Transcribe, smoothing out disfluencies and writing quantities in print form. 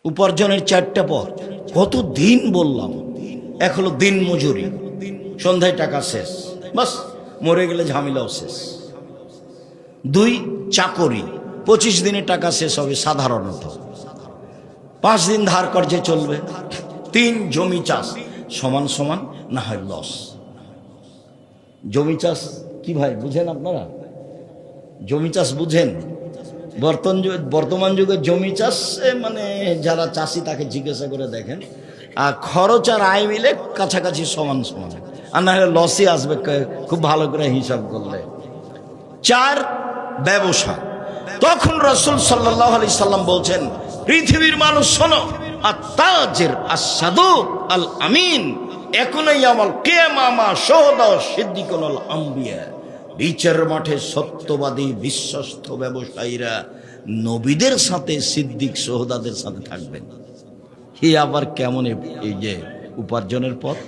উপার্জনের চারটা পথ। কত দিন বললাম, এক হলো দিন মজুরি, সন্ধ্যায় টাকা শেষ, বাস মরে গেলে ঝামেলাও শেষ। 2 চাকরি, 25 দিনে টাকা শেষ হবে সাধারণত, 5 দিন ধার কর্জে চলবে। 3 জমি চাষ, সমান সমান না হয় লস। জমি চাষ কি ভাই বুঝেন আপনারা? জমি চাষ বুঝেন? বর্তমান যুগে জমি চাষ মানে যারা চাষি তাকে জিজ্ঞাসা করে দেখেন, আর খরচ আর আয় মিলে কাছাকাছি সমান সমান, আর না হলে লসই আসবে খুব ভালো করে হিসাব করলে। 4 ব্যবসা। তখন রাসূল সাল্লাল্লাহু আলাইহি সাল্লাম বলছেন, পৃথিবীর মানুষ শোনো, আত-তাজির আস-সাদুক আল আমিন ইয়াকুনু ইয়াউমাল কিয়ামা শুহাদা সিদ্দিকুল আম্বিয়া। বিচার মাঠে সত্যবাদী বিশ্বস্ত ব্যবসায়ীরা নবীদের সাথে, সিদ্দিক শোহদাদের সাথে থাকবেন। হে আবার কেমন এই যে উপার্জনের পথ!